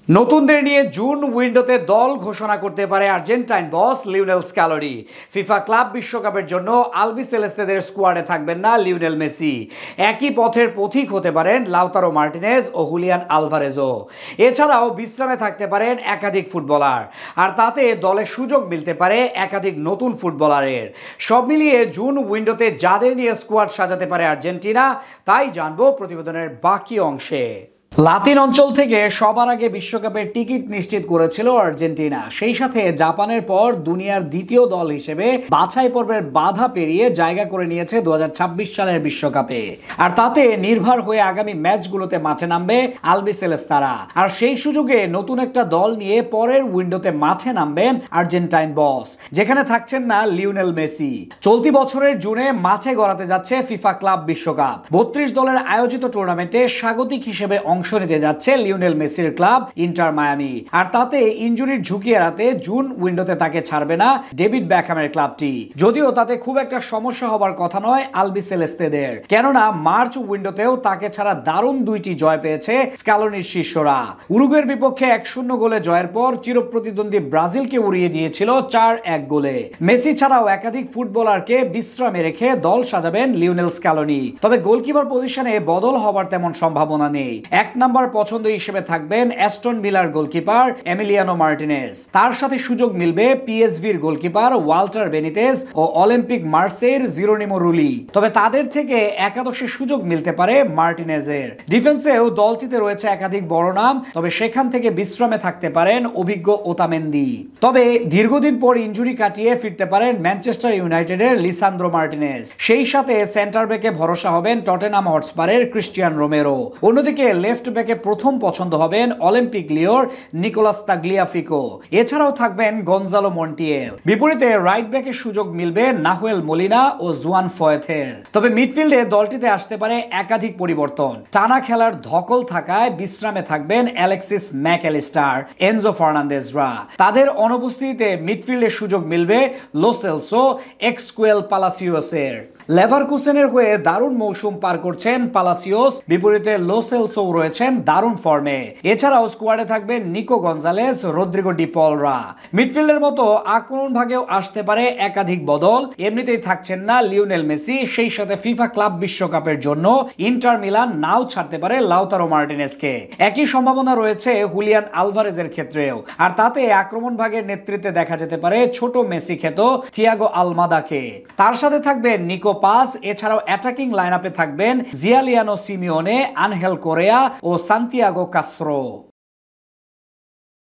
নতুনদের নিয়ে জুন উইন্ডোতে দল ঘোষণা করতে পারে আর্জেন্টাইন বস লিওনেল স্ক্যালোনি। ফিফা ক্লাব বিশ্বকাপের জন্য আলবি সেলেস্তেদের স্কোয়াডে থাকবেন না লিওনেল মেসি। একই পথের পথিক হতে পারেন লাউতারো মার্টিনেজ ও হুলিয়ান আলভারেজও। এছাড়াও বিশ্রামে থাকতে পারেন একাধিক ফুটবলার, আর তাতে দলে সুযোগ মিলতে পারে একাধিক নতুন ফুটবলারের। সব মিলিয়ে জুন উইন্ডোতে যাদের নিয়ে স্কোয়াড সাজাতে পারে আর্জেন্টিনা, তাই জানবো প্রতিবেদনের বাকি অংশে। লাতিন অঞ্চল থেকে সবার আগে বিশ্বকাপের টিকিট নিশ্চিত করেছিল আর্জেন্টিনা। সেই সাথে জাপানের পর দুনিয়ার দ্বিতীয় দল হিসেবে বাছাই পর্বের বাধা পেরিয়ে জায়গা করে নিয়েছে 2026 সালের বিশ্বকাপে। আর তাতে নির্ভর হয়ে আগামী ম্যাচগুলোতে মাঠে নামবে আলবি সেলেস্তারা। আর সেই সুযোগে নতুন একটা দল নিয়ে পরের উইন্ডোতে মাঠে নামবেন আর্জেন্টাইন বস, যেখানে থাকছেন না লিওনেল মেসি। চলতি বছরের জুনে মাঠে গড়াতে যাচ্ছে ফিফা ক্লাব বিশ্বকাপ। 32 দলের আয়োজিত টুর্নামেন্টে স্বাগতিক হিসেবে অংশ নিতে যাচ্ছে লিওনেল মেসির ক্লাব ইন্টার মায়ামি। আর তাতে ইনজুরির ঝুঁকি এড়াতে জুন উইন্ডোতে তাকে ছাড়বে না ডেভিড বেকহ্যামের ক্লাবটি। যদিও তাতে খুব একটা সমস্যা হবার কথা নয় আলবি সেলেস্তেদের, কেননা মার্চ উইন্ডোতেও তাকে ছাড়া দারুণ দুইটি জয় পেয়েছে স্ক্যালোনির শিষ্যরা। উরুগুয়ের বিপক্ষে 1-0 গোলে জয়ের পর চিরপ্রতিদ্বন্দ্বী ব্রাজিলকে উড়িয়ে দিয়েছিল 4-1 গোলে। মেসি ছাড়াও একাধিক ফুটবলারকে বিশ্রামে রেখে দল সাজাবেন লিওনেল স্ক্যালোনি। তবে গোলকিপার পজিশনে বদল হবার তেমন সম্ভাবনা নেই। এক নাম্বার পছন্দ হিসেবে থাকবেন অ্যাস্টন ভিলার গোলকিপার এমিলিয়ানো মার্টিনেজ। তার সাথে সুযোগ মিলবে পিএসভির গোলকিপার ওয়াল্টার বেনিতেজ ও অলিম্পিক মার্সেইর জিরোনিমো রুলি। তবে তাদের থেকে একাদশে সুযোগ মিলতে পারে মার্টিনেজের। ডিফেন্সেও দলটিতে রয়েছে একাধিক বড় নাম, তবে সেখান থেকে বিশ্রামে থাকতে পারেন অভিজ্ঞ ওতামেন্দি। তবে দীর্ঘদিন পর ইনজুরি কাটিয়ে ফিরতে পারেন ম্যানচেস্টার ইউনাইটেডের লিসান্দ্রো মার্টিনেজ। সেই সাথে সেন্টার ব্যাকে ভরসা হবেন টটেনহাম হটস্পারের ক্রিস্টিয়ান রোমেরো। অন্যদিকে লেফট ব্যাকে প্রথম পছন্দ হবেন অলিম্পিক লিওর নিকোলাস তাগলিয়াফিকো। এছাড়াও থাকবেন গনজালো মন্টিয়েল। বিপরীতে রাইট ব্যাকে সুযোগ মিলবে নাহুয়েল মোলিনা ও জুয়ান ফয়েথের। তবে মিডফিল্ডে দলটিতে আসতে পারে একাধিক পরিবর্তন। টানা খেলার ধকল থাকায় বিশ্রামে থাকবেন অ্যালেক্সিস ম্যাকঅ্যালিস্টার, এনজো ফার্নান্দেজরা। তাদের অনুপস্থিতিতে মিডফিল্ডে সুযোগ মিলবে লো সেলসো, এক্সকুয়েল পালাসিওসের। লেভারকুসেনের হয়ে দারুণ মৌসুম পার করছেন পালাসিওস, বিপরীতে লো সেলসো রয়েছেন দারুণ ফর্মে। এছাড়াও স্কোয়াডে থাকবেন নিকো গনজালেস, রদ্রিগো ডি পলরা। মিডফিল্ডের মতো আক্রমণ ভাগেও আসতে পারে একাধিক বদল। এমনিতেই থাকছেন না লিওনেল মেসি, সেই সাথে ফিফা ক্লাব বিশ্বকাপের জন্য ইন্টার মিলান নাও ছাড়তে পারে লাউতারো মার্টিনেজকে। একই সম্ভাবনা রয়েছে হুলিয়ান আলভারেজের ক্ষেত্রেও। আর তাতে আক্রমণ ভাগের নেতৃত্বে দেখা যেতে পারে ছোট মেসি খ্যাত থিয়াগো আলমাদাকে। তার সাথে থাকবেন নিকো পাস। এছাড়াও অ্যাটাকিং লাইনআপে থাকবেন জিয়ালিয়ানো সিমিওনে, আনহেল কোরেয়া ও সান্তিয়াগো কাস্ত্রো।